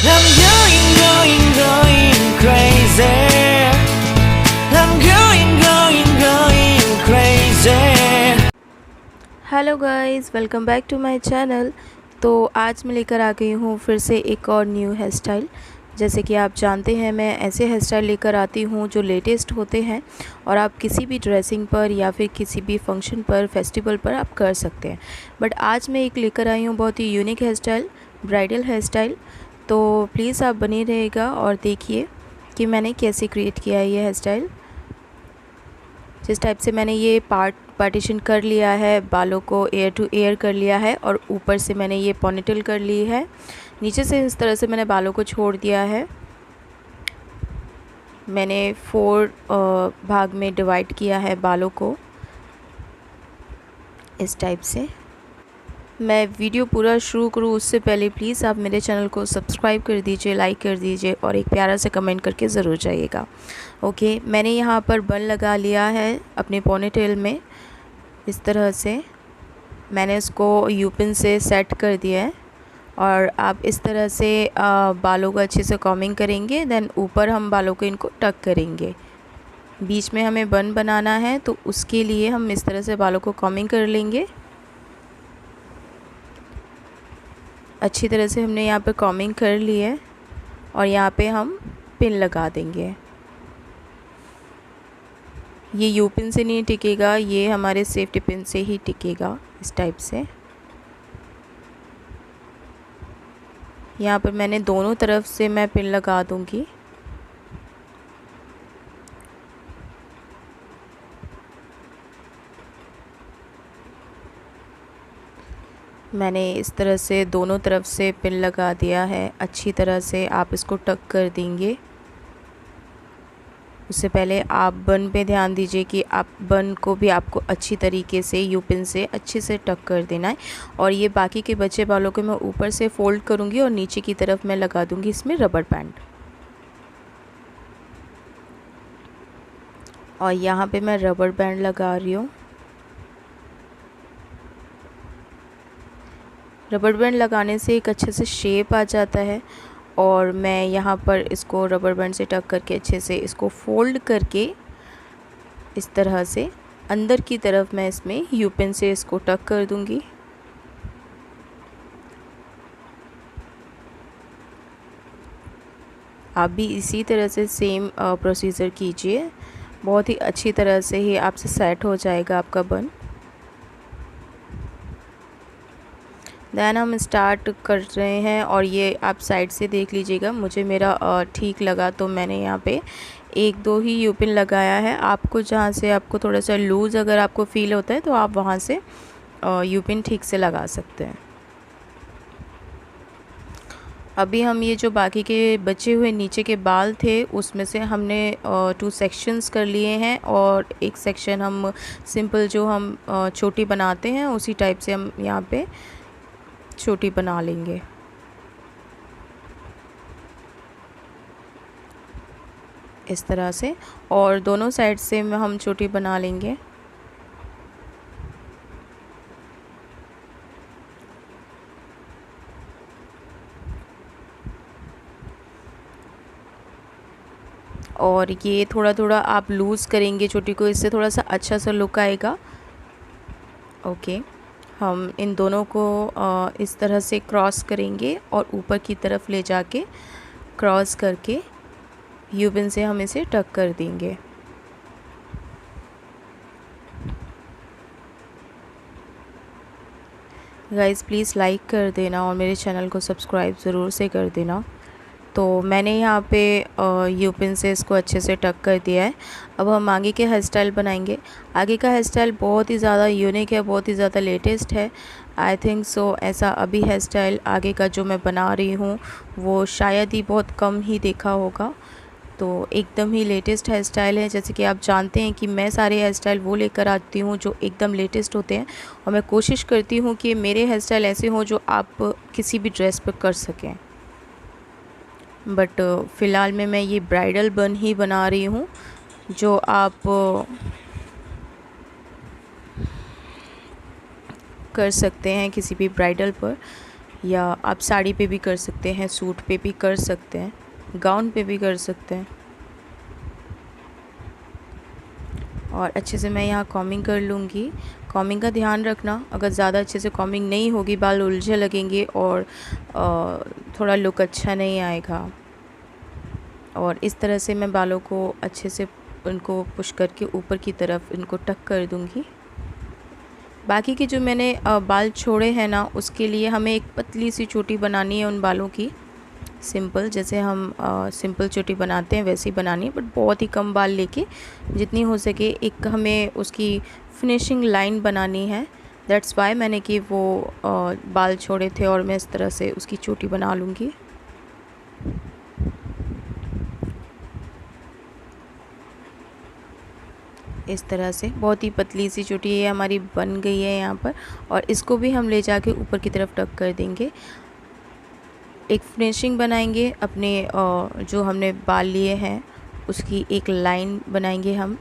I'm going crazy. I'm going crazy. Hello guys, welcome back to my channel. तो आज मैं लेकर आ गई हूँ फिर से एक और न्यू हेयर स्टाइल। जैसे कि आप जानते हैं, मैं ऐसे हेयर स्टाइल लेकर आती हूँ जो लेटेस्ट होते हैं और आप किसी भी ड्रेसिंग पर या फिर किसी भी फंक्शन पर, फेस्टिवल पर आप कर सकते हैं। बट आज मैं एक लेकर आई हूँ बहुत ही unique hair style, bridal hair style. तो प्लीज़ आप बने रहिएगा और देखिए कि मैंने कैसे क्रिएट किया है ये हेयर स्टाइल। जिस टाइप से मैंने ये पार्टीशन कर लिया है, बालों को एयर टू एयर कर लिया है और ऊपर से मैंने ये पोनीटेल कर ली है। नीचे से इस तरह से मैंने बालों को छोड़ दिया है। मैंने 4 भाग में डिवाइड किया है बालों को, इस टाइप से। मैं वीडियो पूरा शुरू करूँ उससे पहले प्लीज़ आप मेरे चैनल को सब्सक्राइब कर दीजिए, लाइक कर दीजिए और एक प्यारा सा कमेंट करके ज़रूर जाइएगा। ओके, मैंने यहाँ पर बन लगा लिया है अपने पोनीटेल में। इस तरह से मैंने इसको यूपिन से सेट कर दिया है और आप इस तरह से बालों को अच्छे से कॉमिंग करेंगे। देन ऊपर हम बालों को इनको टक करेंगे। बीच में हमें बन बनाना है तो उसके लिए हम इस तरह से बालों को कॉमिंग कर लेंगे। अच्छी तरह से हमने यहाँ पे कॉमिंग कर ली है और यहाँ पे हम पिन लगा देंगे। ये यू पिन से नहीं टिकेगा, ये हमारे सेफ्टी पिन से ही टिकेगा, इस टाइप से। यहाँ पर मैंने दोनों तरफ से मैं पिन लगा दूँगी। मैंने इस तरह से दोनों तरफ से पिन लगा दिया है। अच्छी तरह से आप इसको टक कर देंगे। उससे पहले आप बन पे ध्यान दीजिए कि आप बन को भी आपको अच्छी तरीके से यू पिन से अच्छे से टक कर देना है। और ये बाकी के बचे बालों को मैं ऊपर से फोल्ड करूँगी और नीचे की तरफ मैं लगा दूँगी इसमें रबर बैंड। और यहाँ पे मैं रबर बैंड लगा रही हूँ। रबर बैंड लगाने से एक अच्छे से शेप आ जाता है। और मैं यहाँ पर इसको रबर बैंड से टक करके अच्छे से इसको फोल्ड करके इस तरह से अंदर की तरफ मैं इसमें यू पिन से इसको टक कर दूँगी। आप भी इसी तरह से सेम प्रोसीजर कीजिए। बहुत ही अच्छी तरह से ही आपसे सेट हो जाएगा आपका बन। देन हम स्टार्ट कर रहे हैं और ये आप साइड से देख लीजिएगा। मुझे मेरा ठीक लगा तो मैंने यहाँ पे 1-2 ही यू पिन लगाया है। आपको जहाँ से आपको थोड़ा सा लूज़ अगर आपको फील होता है तो आप वहाँ से यू पिन ठीक से लगा सकते हैं। अभी हम ये जो बाकी के बचे हुए नीचे के बाल थे उसमें से हमने 2 सेक्शंस कर लिए हैं और एक सेक्शन हम सिंपल जो हम छोटी बनाते हैं उसी टाइप से हम यहाँ पे छोटी बना लेंगे। इस तरह से और दोनों साइड से हम छोटी बना लेंगे। और ये थोड़ा थोड़ा आप लूज़ करेंगे छोटी को, इससे थोड़ा सा अच्छा सा लुक आएगा। ओके, हम इन दोनों को इस तरह से क्रॉस करेंगे और ऊपर की तरफ ले जाके क्रॉस करके यू पिन से हम इसे टक कर देंगे। गाइस प्लीज़ लाइक कर देना और मेरे चैनल को सब्सक्राइब ज़रूर से कर देना। तो मैंने यहाँ पे यू पिन से इसको अच्छे से टक कर दिया है। अब हम आगे के हेयर स्टाइल बनाएंगे। आगे का हेयर स्टाइल बहुत ही ज़्यादा यूनिक है, बहुत ही ज़्यादा लेटेस्ट है। आई थिंक सो ऐसा अभी हेयर स्टाइल आगे का जो मैं बना रही हूँ वो शायद ही बहुत कम ही देखा होगा। तो एकदम ही लेटेस्ट हेयर स्टाइल है। जैसे कि आप जानते हैं कि मैं सारे हेयर स्टाइल वो लेकर आती हूँ जो एकदम लेटेस्ट होते हैं और मैं कोशिश करती हूँ कि मेरे हेयर स्टाइल ऐसे हों जो आप किसी भी ड्रेस पर कर सकें। बट फ़िलहाल में मैं ये ब्राइडल बन ही बना रही हूँ जो आप कर सकते हैं किसी भी ब्राइडल पर। या आप साड़ी पे भी कर सकते हैं, सूट पे भी कर सकते हैं, गाउन पे भी कर सकते हैं। और अच्छे से मैं यहाँ कॉमिंग कर लूँगी। कॉमिंग का ध्यान रखना, अगर ज़्यादा अच्छे से कॉमिंग नहीं होगी बाल उलझे लगेंगे और थोड़ा लुक अच्छा नहीं आएगा। और इस तरह से मैं बालों को अच्छे से उनको पुश करके ऊपर की तरफ इनको टक कर दूँगी। बाकी के जो मैंने बाल छोड़े हैं ना, उसके लिए हमें एक पतली सी चोटी बनानी है उन बालों की। सिंपल, जैसे हम सिंपल चोटी बनाते हैं वैसे ही बनानी है, बट बहुत ही कम बाल लेके जितनी हो सके एक हमें उसकी फिनिशिंग लाइन बनानी है। दैट्स वाई मैंने कि वो बाल छोड़े थे और मैं इस तरह से उसकी चोटी बना लूँगी। इस तरह से बहुत ही पतली सी चोटी ये हमारी बन गई है यहाँ पर। और इसको भी हम ले जाके ऊपर की तरफ टक कर देंगे। एक फिनिशिंग बनाएंगे अपने जो हमने बाल लिए हैं उसकी एक लाइन बनाएंगे हम।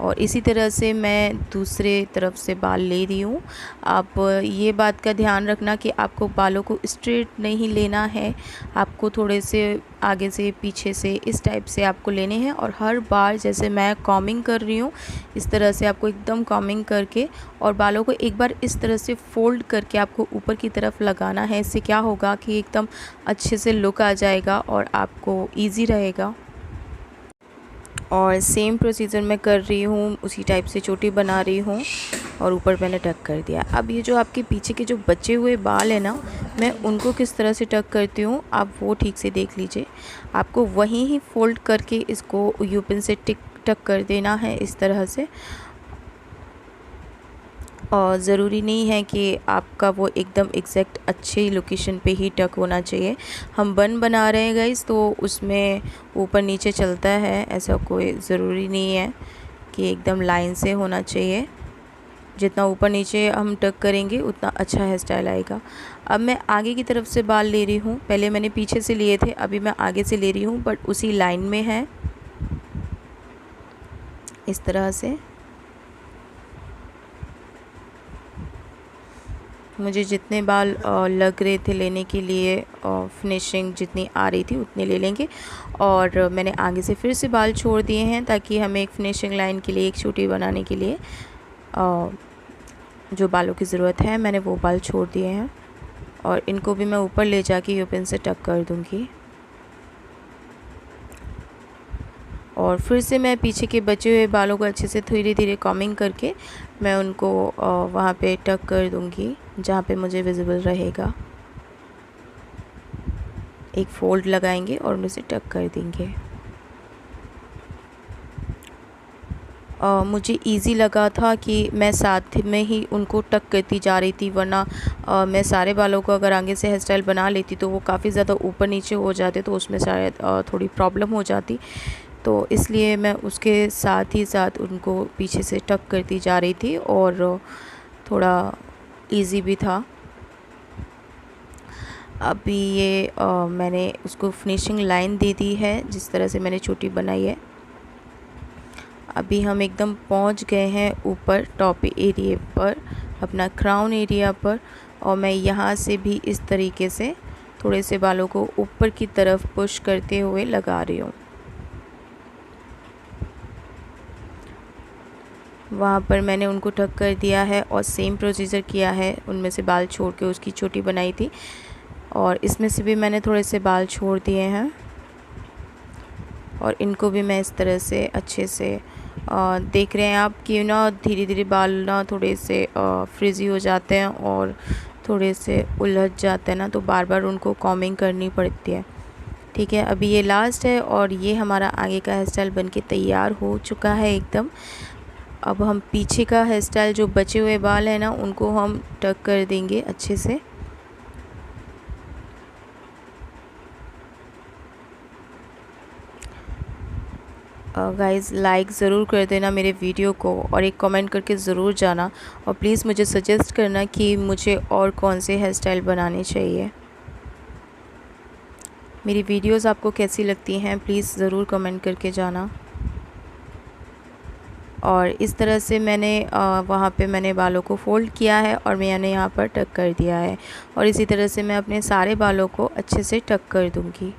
और इसी तरह से मैं दूसरे तरफ से बाल ले रही हूँ। आप ये बात का ध्यान रखना कि आपको बालों को स्ट्रेट नहीं लेना है, आपको थोड़े से आगे से पीछे से इस टाइप से आपको लेने हैं। और हर बार जैसे मैं कॉमिंग कर रही हूँ इस तरह से आपको एकदम कॉमिंग करके और बालों को एक बार इस तरह से फ़ोल्ड करके आपको ऊपर की तरफ लगाना है। इससे क्या होगा कि एकदम अच्छे से लुक आ जाएगा और आपको ईज़ी रहेगा। और सेम प्रोसीजर मैं कर रही हूँ, उसी टाइप से चोटी बना रही हूँ और ऊपर मैंने टक कर दिया। अब ये जो आपके पीछे के जो बचे हुए बाल हैं ना, मैं उनको किस तरह से टक करती हूँ आप वो ठीक से देख लीजिए। आपको वहीं ही फ़ोल्ड करके इसको यू पिन से टक कर देना है इस तरह से। और ज़रूरी नहीं है कि आपका वो एकदम एग्जैक्ट अच्छे लोकेशन पे ही टक होना चाहिए। हम बन बना रहे हैं गाइस, तो उसमें ऊपर नीचे चलता है, ऐसा कोई ज़रूरी नहीं है कि एकदम लाइन से होना चाहिए। जितना ऊपर नीचे हम टक करेंगे उतना अच्छा हेयर स्टाइल आएगा। अब मैं आगे की तरफ से बाल ले रही हूँ। पहले मैंने पीछे से लिए थे, अभी मैं आगे से ले रही हूँ, बट उसी लाइन में है इस तरह से। मुझे जितने बाल लग रहे थे लेने के लिए, फिनिशिंग जितनी आ रही थी उतने ले लेंगे। और मैंने आगे से फिर से बाल छोड़ दिए हैं ताकि हमें एक फिनिशिंग लाइन के लिए, एक चोटी बनाने के लिए जो बालों की ज़रूरत है मैंने वो बाल छोड़ दिए हैं। और इनको भी मैं ऊपर ले जाके यू पिन से टक कर दूँगी। और फिर से मैं पीछे के बचे हुए बालों को अच्छे से धीरे धीरे कॉमिंग करके मैं उनको वहाँ पे टक कर दूँगी जहाँ पे मुझे विजिबल रहेगा। एक फ़ोल्ड लगाएंगे और उन्हें से टक कर देंगे। मुझे इजी लगा था कि मैं साथ में ही उनको टक करती जा रही थी, वरना मैं सारे बालों को अगर आगे से हेयर स्टाइल बना लेती तो वो काफ़ी ज़्यादा ऊपर नीचे हो जाते, तो उसमें शायद थोड़ी प्रॉब्लम हो जाती। तो इसलिए मैं उसके साथ ही साथ उनको पीछे से टक करती जा रही थी और थोड़ा इजी भी था। अभी ये मैंने उसको फिनिशिंग लाइन दे दी है जिस तरह से मैंने चोटी बनाई है। अभी हम एकदम पहुंच गए हैं ऊपर टॉप एरिया पर, अपना क्राउन एरिया पर। और मैं यहाँ से भी इस तरीके से थोड़े से बालों को ऊपर की तरफ पुश करते हुए लगा रही हूँ। वहाँ पर मैंने उनको टक कर दिया है और सेम प्रोसीजर किया है, उनमें से बाल छोड़ के उसकी चोटी बनाई थी। और इसमें से भी मैंने थोड़े से बाल छोड़ दिए हैं और इनको भी मैं इस तरह से अच्छे से देख रहे हैं आप कि ना धीरे धीरे बाल ना थोड़े से फ्रिजी हो जाते हैं और थोड़े से उलझ जाते हैं ना, तो बार बार उनको कॉमिंग करनी पड़ती है। ठीक है, अभी ये लास्ट है और ये हमारा आगे का हेयर स्टाइल बनके तैयार हो चुका है एकदम। अब हम पीछे का हेयर स्टाइल, जो बचे हुए बाल हैं ना, उनको हम टक कर देंगे अच्छे से। गाइज़ लाइक ज़रूर कर देना मेरे वीडियो को और एक कमेंट करके ज़रूर जाना। और प्लीज़ मुझे सजेस्ट करना कि मुझे और कौन से हेयर स्टाइल बनाने चाहिए। मेरी वीडियोस आपको कैसी लगती हैं प्लीज़ ज़रूर कमेंट करके जाना। और इस तरह से मैंने वहाँ पे मैंने बालों को फ़ोल्ड किया है और मैंने यहाँ पर टक कर दिया है। और इसी तरह से मैं अपने सारे बालों को अच्छे से टक कर दूँगी।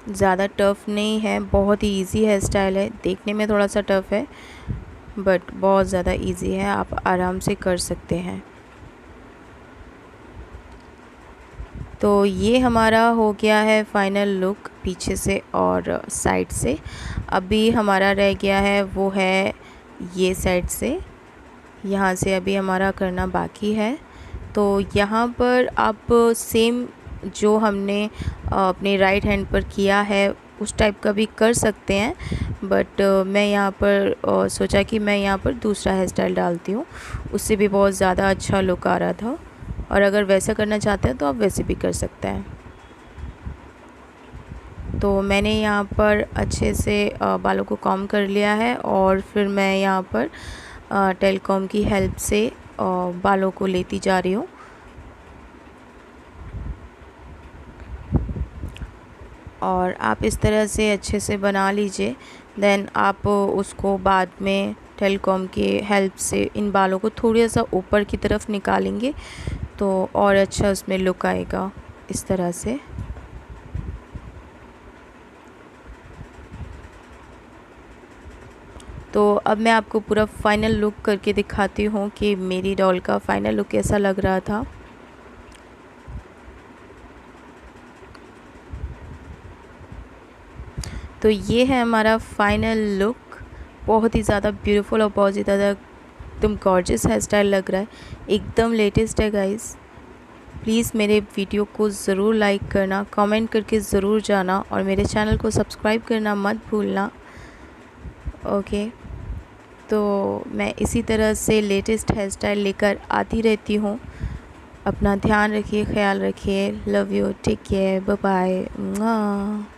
ज़्यादा टफ़ नहीं है, बहुत ही इजी हेयर स्टाइल है। देखने में थोड़ा सा टफ़ है बट बहुत ज़्यादा इजी है, आप आराम से कर सकते हैं। तो ये हमारा हो गया है फाइनल लुक पीछे से और साइड से। अभी हमारा रह गया है वो है ये साइड से, यहाँ से अभी हमारा करना बाकी है। तो यहाँ पर आप सेम जो हमने अपने राइट हैंड पर किया है उस टाइप का भी कर सकते हैं, बट मैं यहाँ पर सोचा कि मैं यहाँ पर दूसरा हेयर स्टाइल डालती हूँ, उससे भी बहुत ज़्यादा अच्छा लुक आ रहा था। और अगर वैसा करना चाहते हैं तो आप वैसे भी कर सकते हैं। तो मैंने यहाँ पर अच्छे से बालों को कॉम्ब कर लिया है और फिर मैं यहाँ पर टेलीकॉम की हेल्प से बालों को लेती जा रही हूँ। और आप इस तरह से अच्छे से बना लीजिए, देन आप उसको बाद में टेलीकॉम की हेल्प से इन बालों को थोड़ा सा ऊपर की तरफ निकालेंगे तो और अच्छा उसमें लुक आएगा इस तरह से। तो अब मैं आपको पूरा फाइनल लुक करके दिखाती हूँ कि मेरी डॉल का फाइनल लुक कैसा लग रहा था। तो ये है हमारा फाइनल लुक, बहुत ही ज़्यादा ब्यूटीफुल और बहुत ही ज़्यादा एकदम गॉर्जियस हेयर स्टाइल लग रहा है, एकदम लेटेस्ट है गाइस। प्लीज़ मेरे वीडियो को ज़रूर लाइक करना, कमेंट करके ज़रूर जाना और मेरे चैनल को सब्सक्राइब करना मत भूलना। ओके, तो मैं इसी तरह से लेटेस्ट हेयर स्टाइल लेकर आती रहती हूँ। अपना ध्यान रखिए, ख्याल रखिए। Love you, take care, bye bye.